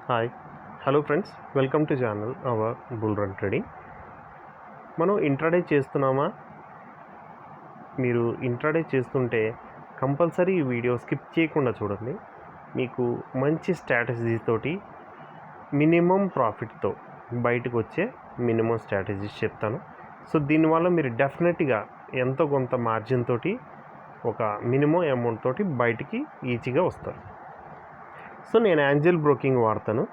Hi hello friends, welcome to channel our bull run trading. మనం intraday చేస్తున్నామా? మీరు intraday చేస్తుంటే కంపల్సరీ ఈ వీడియో స్కిప్ చేయకుండా చూడండి. మీకు మంచి స్ట్రాటజీ తోటి మినిమం ప్రాఫిట్తో బయటకు వచ్చే మినిమం స్ట్రాటజీస్ చెప్తాను. సో దీనివల్ల మీరు డెఫినెట్గా ఎంతో కొంత మార్జిన్ తోటి ఒక మినిమం అమౌంట్ తోటి బయటికి ఈజీగా వస్తారు. సో నేను యాంజెల్ బ్రోకింగ్ వాడతాను.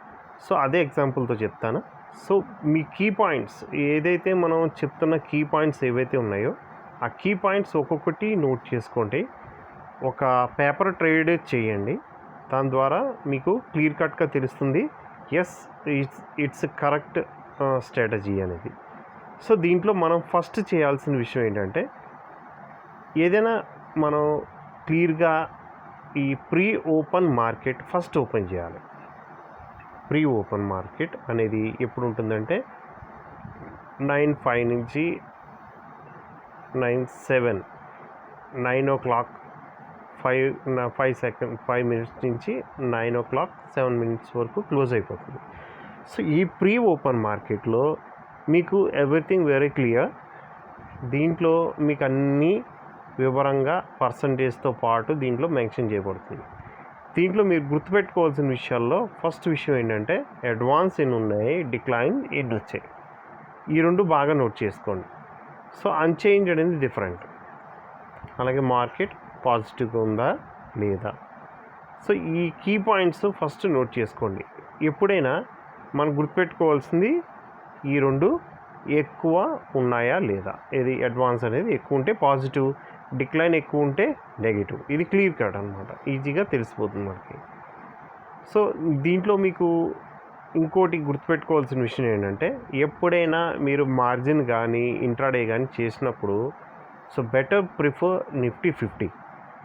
సో అదే ఎగ్జాంపుల్తో చెప్తాను. సో మీ కీ పాయింట్స్ ఏదైతే మనం చెప్తున్న కీ పాయింట్స్ ఏవైతే ఉన్నాయో ఆ కీ పాయింట్స్ ఒక్కొక్కటి నోట్ చేసుకోండి. ఒక పేపర్ ట్రేడ్ చేయండి. దాని ద్వారా మీకు క్లియర్ కట్గా తెలుస్తుంది ఎస్ ఇట్స్ కరెక్ట్ స్ట్రాటజీ అనేది. సో దీంట్లో మనం ఫస్ట్ చేయాల్సిన విషయం ఏంటంటే, ఏదైనా మనం క్లియర్గా ఈ pre open market first open చేయాలి. ప్రీ ఓపెన్ మార్కెట్ అనేది ఎప్పుడు ఉంటుందంటే 9:05 నుంచి 9:07 9 o'clock 5 minutes నుంచి 9 o'clock 7 minutes వరకు క్లోజ్ అయిపోతుంది. సో ఈ ప్రీ ఓపెన్ మార్కెట్లో మీకు ఎవ్రీథింగ్ వెరీ క్లియర్. దీంట్లో మీకు అన్నీ వివరంగా పర్సంటేజ్తో పాటు దీంట్లో మెన్షన్ చేయబడుతుంది. దీంట్లో మీరు గుర్తుపెట్టుకోవాల్సిన విషయాల్లో ఫస్ట్ విషయం ఏంటంటే, అడ్వాన్స్ ఎన్ని ఉన్నాయి, డిక్లైన్ ఎన్ని వచ్చాయి, ఈ రెండు బాగా నోట్ చేసుకోండి. సో అన్చేంజ్ అనేది డిఫరెంట్. అలాగే మార్కెట్ పాజిటివ్గా ఉందా లేదా. సో ఈ కీ పాయింట్స్ ఫస్ట్ నోట్ చేసుకోండి. ఎప్పుడైనా మనం గుర్తుపెట్టుకోవాల్సింది ఈ రెండు ఎక్కువ ఉన్నాయా లేదా. ఇది అడ్వాన్స్ అనేది ఎక్కువ ఉంటే పాజిటివ్, డిక్లైన్ ఎక్కువ ఉంటే నెగిటివ్. ఇది క్లియర్ కట్ అనమాట, ఈజీగా తెలిసిపోతుంది మనకి. సో దీంట్లో మీకు ఇంకోటి గుర్తుపెట్టుకోవాల్సిన విషయం ఏంటంటే, ఎప్పుడైనా మీరు మార్జిన్ కానీ ఇంట్రాడే కానీ చేసినప్పుడు సో బెటర్ ప్రిఫర్ నిఫ్టీ 50.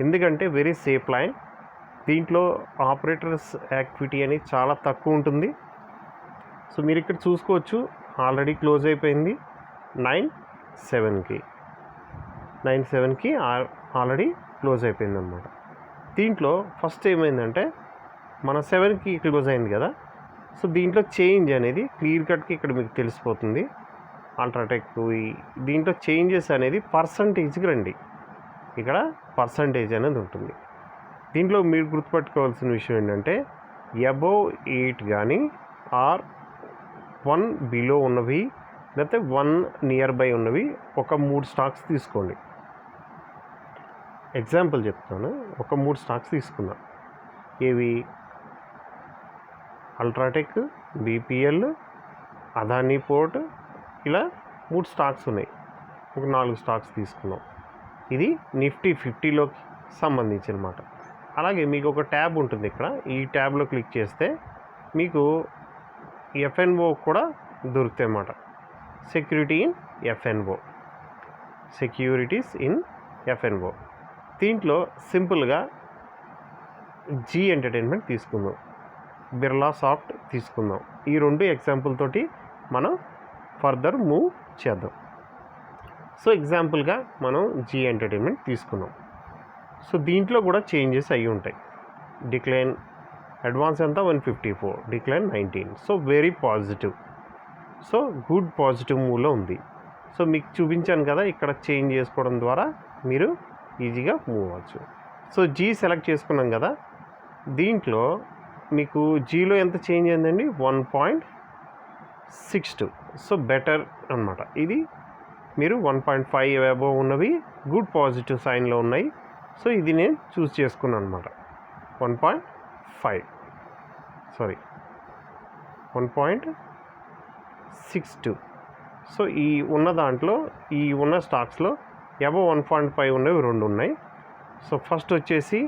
ఎందుకంటే వెరీ సేఫ్ లైన్. దీంట్లో ఆపరేటర్స్ యాక్టివిటీ అనేది చాలా తక్కువ ఉంటుంది. సో మీరు ఇక్కడ చూసుకోవచ్చు, ఆల్రెడీ క్లోజ్ అయిపోయింది 9:07కి ఆల్రెడీ క్లోజ్ అయిపోయింది అనమాట. దీంట్లో ఫస్ట్ ఏమైందంటే, మన 7కి క్లోజ్ అయింది కదా. సో దీంట్లో చేంజ్ అనేది క్లియర్ కట్కి ఇక్కడ మీకు తెలిసిపోతుంది. అల్ట్రాటెక్ దీంట్లో చేంజెస్ అనేది పర్సంటేజ్కి రండి. ఇక్కడ పర్సంటేజ్ అనేది ఉంటుంది. దీంట్లో మీరు గుర్తుపెట్టుకోవాల్సిన విషయం ఏంటంటే, అబోవ్ 8 కానీ ఆర్ 1 బిలో ఉన్నవి లేకపోతే 1 నియర్ బై ఉన్నవి ఒక 3 స్టాక్స్ తీసుకోండి. ఎగ్జాంపుల్ చెప్తాను. ఒక 3 స్టాక్స్ తీసుకున్నా. ఏవి? అల్ట్రాటెక్, బీపీఎల్, అదానీ పోర్ట్, ఇలా 3 స్టాక్స్ ఉన్నాయి. ఒక 4 స్టాక్స్ తీసుకున్నాం. ఇది నిఫ్టీ 50లోకి సంబంధించి అనమాట. అలాగే మీకు ఒక ట్యాబ్ ఉంటుంది ఇక్కడ. ఈ ట్యాబ్లో క్లిక్ చేస్తే మీకు ఎఫ్ఎన్ఓ కూడా దొరుకుతాయి అన్నమాట. Securities in F&O. దీంట్లో సింపుల్గా జీ ఎంటర్టైన్మెంట్ తీసుకుందాం, బిర్లా సాఫ్ట్ తీసుకుందాం. ఈ రెండు ఎగ్జాంపుల్ తోటి మనం ఫర్దర్ మూవ్ చేద్దాం. సో ఎగ్జాంపుల్గా మనం జీ ఎంటర్టైన్మెంట్ తీసుకున్నాం. సో దీంట్లో కూడా చేంజెస్ అయ్యి ఉంటాయి. డిక్లైన్ అడ్వాన్స్ ఎంత 154, decline 19. So very positive. So good positive మూవ్లో ఉంది. సో మీకు చూపించాను కదా, ఇక్కడ చేంజ్ చేసుకోవడం ద్వారా మీరు ఈజీగా మూవ్ అవ్వచ్చు. సో జీ సెలెక్ట్ చేసుకున్నాం కదా. దీంట్లో మీకు జీలో ఎంత చేంజ్ అయిందండి? 1.62. సో బెటర్ అనమాట. ఇది మీరు 1.5 అబోవ్ ఉన్నవి గుడ్ పాజిటివ్ సైన్లో ఉన్నాయి. సో ఇది నేను చూస్ చేసుకున్నాను అనమాట. 1.62. సో ఈ ఉన్న దాంట్లో ఈ ఉన్న స్టాక్స్లో అబోవ్ 1.5 ఉన్నవి 2 ఉన్నాయి. సో ఫస్ట్ వచ్చేసి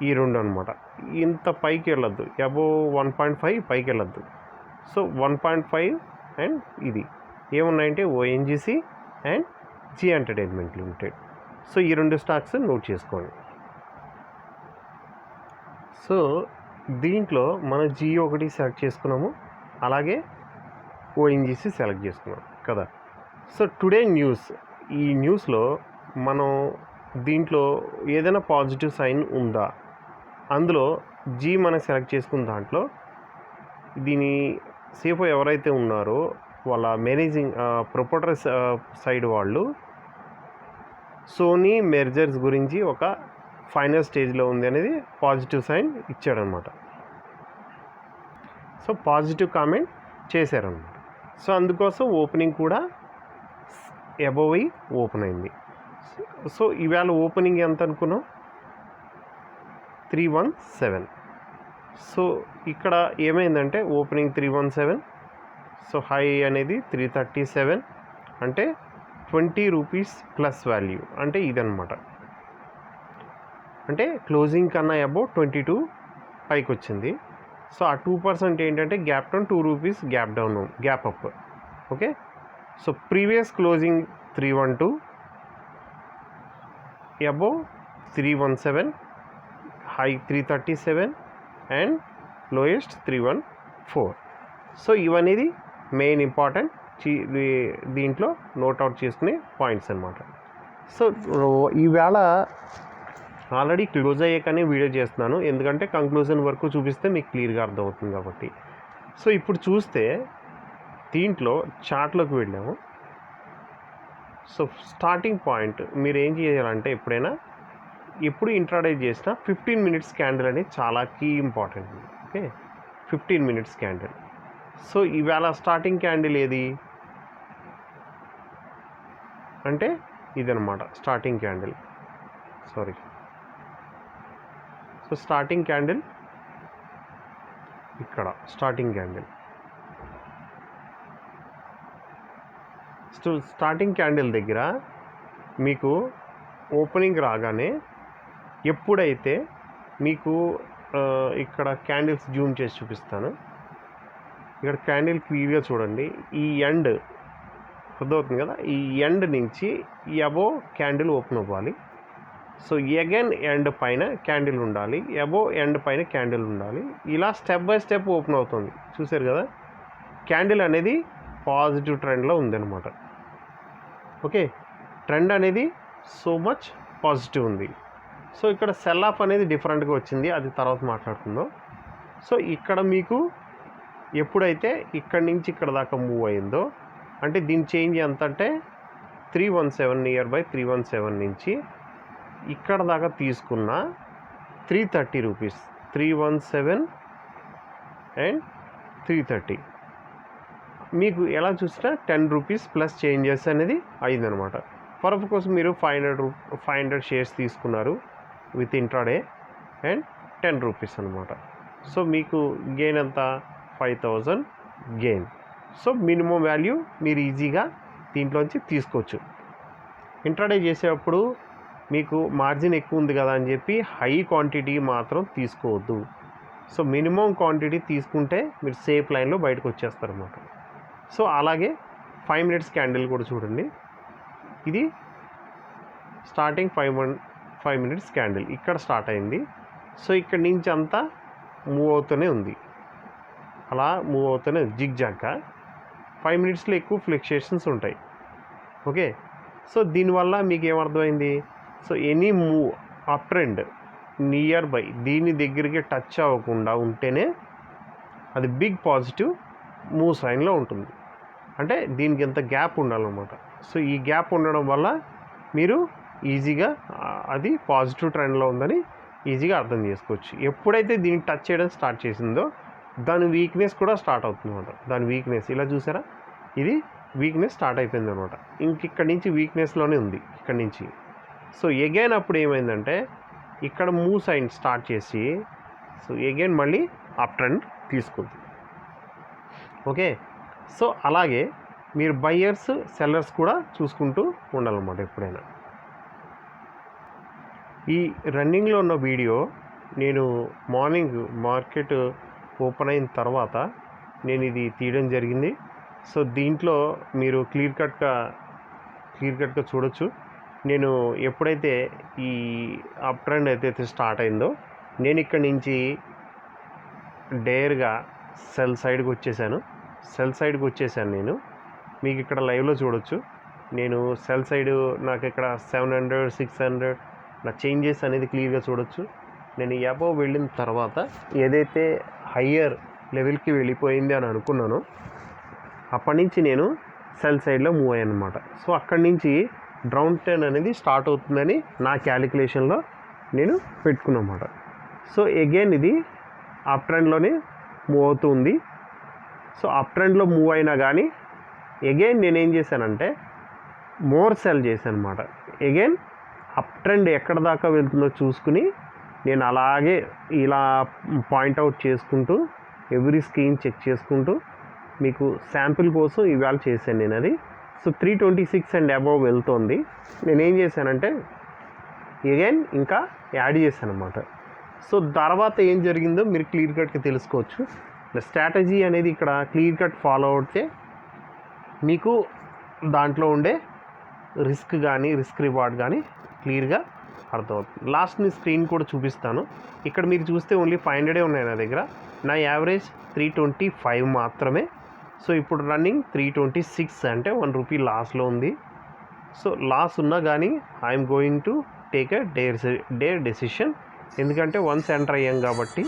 ఈ 2 అనమాట. ఇంత పైకి వెళ్ళొద్దు, అబోవ్ 1.5 పైకి వెళ్ళొద్దు. సో 1.5 అండ్ ఇది ఏమున్నాయంటే ONGC and Zee entertainment limited. So ఈ 2 స్టాక్స్ నోట్ చేసుకోండి. సో దీంట్లో మనం జీ ఒకటి సెలెక్ట్ చేసుకున్నాము, అలాగే ఓఎన్జీసీ సెలెక్ట్ చేసుకున్నాం కదా. సో టుడే న్యూస్, ఈ న్యూస్లో మనం దీంట్లో ఏదైనా పాజిటివ్ సైన్ ఉందా, అందులో జీ మనం సెలెక్ట్ చేసుకున్న దాంట్లో దీని CFO ఎవరైతే ఉన్నారో వాళ్ళ మేనేజింగ్ ప్రొపోటర్ సైడ్ వాళ్ళు సోనీ మెర్జర్స్ గురించి ఒక ఫైనల్ స్టేజ్లో ఉంది అనేది పాజిటివ్ సైన్ ఇచ్చాడనమాట. సో పాజిటివ్ కామెంట్ చేశారనమాట. సో అందుకోసం ఓపెనింగ్ కూడా అబోవ్ ఓపెన్ అయింది. సో ఈవేళ ఓపెనింగ్ ఎంత అనుకున్నాం? 317. సో ఇక్కడ ఏమైందంటే ఓపెనింగ్ 317, సో హై అనేది 337, అంటే 20 రూపీస్ ప్లస్ వాల్యూ అంటే ఇదనమాట. అంటే క్లోజింగ్ కన్నా అబౌవ్ 22 పైకి వచ్చింది. సో ఆ 2% ఏంటంటే gap down, 2 rupees gap down, gap up. Okay, so previous closing 312, above 317, high 337 and lowest 314. So ఇవనేది మెయిన్ ఇంపార్టెంట్ దీంట్లో నోట్అవుట్ చేసుకునే పాయింట్స్ అనమాట. సో ఈవేళ ఆల్రెడీ క్లోజ్ అయ్యాకనే వీడియో చేస్తున్నాను, ఎందుకంటే కంక్లూజన్ వరకు చూపిస్తే మీకు క్లియర్గా అర్థమవుతుంది కాబట్టి. సో ఇప్పుడు చూస్తే దీంట్లో చార్ట్లోకి వెళ్ళాము. సో స్టార్టింగ్ పాయింట్ మీరు ఏం చేయాలంటే ఎప్పుడు ఇంట్రాడే చేసినా 15 మినిట్స్ క్యాండిల్ అనేది చాలా key important. Okay, 15 minutes candle. So ఇవాళ స్టార్టింగ్ క్యాండిల్ ఏది అంటే ఇదనమాట starting candle. Sorry, so starting candle ఇక్కడ starting candle. So starting candle దగ్గర మీకు ఓపెనింగ్ రాగానే ఎప్పుడైతే మీకు ఇక్కడ క్యాండిల్స్ జూమ్ చేసి చూపిస్తాను. ఇక్కడ క్యాండిల్ క్లియర్గా చూడండి. ఈ ఎండ్ అర్థమవుతుంది కదా, ఈ ఎండ్ నుంచి అబో క్యాండిల్ ఓపెన్ అవ్వాలి. సో అగైన్ ఎండ్ పైన క్యాండిల్ ఉండాలి, అబో ఎండ్ పైన క్యాండిల్ ఉండాలి. ఇలా స్టెప్ బై స్టెప్ ఓపెన్ అవుతుంది. చూసారు కదా, క్యాండిల్ అనేది పాజిటివ్ ట్రెండ్లో ఉందన్నమాట. ఓకే, ట్రెండ్ అనేది సో మచ్ పాజిటివ్ ఉంది. సో ఇక్కడ సెల్ ఆఫ్ అనేది డిఫరెంట్గా వచ్చింది, అది తర్వాత మాట్లాడుకుందాం. సో ఇక్కడ మీకు ఎప్పుడైతే ఇక్కడి నుంచి ఇక్కడ దాకా మూవ్ అయిందో, అంటే దీని చేంజ్ ఎంత అంటే 317, నియర్ బై 317 నుంచి ఇక్కడ దాకా తీసుకున్న 330 రూపీస్, 317 అండ్ 330 మీకు ఎలా చూసినా 10 రూపీస్ ప్లస్ చేంజెస్ అనేది అయిందనమాట. ఫర్ కోసం మీరు 500 షేర్స్ తీసుకున్నారు విత్ ఇంట్రాడే అండ్ 10 రూపీస్ అనమాట. సో మీకు గెయిన్ ఎంత? 5000 గెయిన్. సో మినిమం వాల్యూ మీరు ఈజీగా దీంట్లోంచి తీసుకోవచ్చు. ఇంట్రాడే చేసేటప్పుడు మీకు మార్జిన్ ఎక్కువ ఉంది కదా అని చెప్పి హై క్వాంటిటీ మాత్రం తీసుకోవద్దు. సో మినిమం క్వాంటిటీ తీసుకుంటే మీరు సేఫ్ లైన్లో బయటకు వచ్చేస్తారన్నమాట. సో అలాగే 5 మినిట్స్ క్యాండిల్ కూడా చూడండి. ఇది స్టార్టింగ్ 5 మినిట్స్ క్యాండిల్ ఇక్కడ స్టార్ట్ అయింది. సో ఇక్కడి నుంచి అంతా మూవ్ అవుతూనే ఉంది, అలా మూవ్ అవుతూనే జిగ్జాగ్గా. 5 మినిట్స్లో ఎక్కువ ఫ్లక్చుయేషన్స్ ఉంటాయి. ఓకే, సో దీనివల్ల మీకు ఏమర్థమైంది? So any move up trend near by దీని దగ్గరికి టచ్ అవ్వకుండా ఉంటేనే అది బిగ్ పాజిటివ్ మూవ్ సైన్లో ఉంటుంది. అంటే దీనికి ఎంత గ్యాప్ ఉండాలన్నమాట. సో ఈ గ్యాప్ ఉండడం వల్ల మీరు ఈజీగా అది పాజిటివ్ ట్రెండ్లో ఉందని ఈజీగా అర్థం చేసుకోవచ్చు. ఎప్పుడైతే దీన్ని టచ్ చేయడం స్టార్ట్ చేసిందో దాని వీక్నెస్ కూడా స్టార్ట్ అవుతుంది అనమాట. దాని వీక్నెస్ ఇలా చూసారా, ఇది వీక్నెస్ స్టార్ట్ అయిపోయింది అనమాట. ఇక్కడి నుంచి వీక్నెస్లోనే ఉంది ఇక్కడి నుంచి. సో ఎగైన్ అప్పుడు ఏమైందంటే ఇక్కడ మూవ్ సైన్ స్టార్ట్ చేసి సో ఎగైన్ మళ్ళీ అప్ ట్రెండ్ తీసుకుంది. ఓకే, సో అలాగే మీరు బయ్యర్స్ సెల్లర్స్ కూడా చూసుకుంటూ ఉండాలన్నమాట ఎప్పుడైనా. ఈ రన్నింగ్లో ఉన్న వీడియో నేను మార్నింగ్ మార్కెట్ ఓపెన్ అయిన తర్వాత నేను ఇది తీయడం జరిగింది. సో దీంట్లో మీరు క్లియర్ కట్గా చూడొచ్చు. నేను ఎప్పుడైతే ఈ అప్ ట్రెండ్ అయితే స్టార్ట్ అయిందో నేను ఇక్కడి నుంచి డైర్గా సెల్ సైడ్కి వచ్చేసాను. నేను మీకు ఇక్కడ లైవ్లో చూడొచ్చు. నేను సెల్ సైడ్ నాకు ఇక్కడ 700, 600 నా చేంజెస్ అనేది క్లియర్గా చూడొచ్చు. నేను అబోవ్ వెళ్ళిన తర్వాత ఏదైతే హయ్యర్ లెవెల్కి వెళ్ళిపోయింది అని అనుకున్నానో అప్పటి నుంచి నేను సెల్ సైడ్లో మూవ్ అయ్యాను అనమాట. సో అక్కడి నుంచి డౌన్ ట్రెండ్ అనేది స్టార్ట్ అవుతుందని నా క్యాలిక్యులేషన్లో నేను పెట్టుకున్నమాట. సో అగైన్ ఇది అప్ ట్రెండ్లోనే మూవ్ అవుతుంది. సో అప్ ట్రెండ్లో మూవ్ అయినా కానీ అగైన్ నేనేం చేశానంటే మోర్ సెల్ చేశాను అనమాట. అగైన్ అప్ ట్రెండ్ ఎక్కడ దాకా వెళ్తుందో చూసుకుని నేను అలాగే ఇలా పాయింట్అవుట్ చేసుకుంటూ ఎవ్రీ స్క్రీన్ చెక్ చేసుకుంటూ మీకు శాంపిల్ కోసం ఇవాళ చేశాను నేను అది. సో 326 అండ్ అబోవ్ వెళ్తోంది. నేనేం చేశానంటే అగైన్ ఇంకా యాడ్ చేశాను అనమాట. సో తర్వాత ఏం జరిగిందో మీరు క్లియర్ కట్గా తెలుసుకోవచ్చు. స్ట్రాటజీ అనేది ఇక్కడ క్లియర్ కట్ ఫాలో అవుతే మీకు దాంట్లో ఉండే రిస్క్ కానీ రిస్క్ రివార్డ్ కానీ క్లియర్గా అర్థమవుతుంది. లాస్ట్ ని స్క్రీన్ కూడా చూపిస్తాను. ఇక్కడ మీరు చూస్తే ఓన్లీ 500 ఉన్నాయి నా దగ్గర. నా యావరేజ్ 325 మాత్రమే. సో ఇప్పుడు రన్నింగ్ 326 అంటే ₹1 లాస్లో ఉంది. సో లాస్ ఉన్నా కానీ I'm going to take a dare decision. ఎందుకంటే వన్స్ ఎంటర్ అయ్యాం కాబట్టి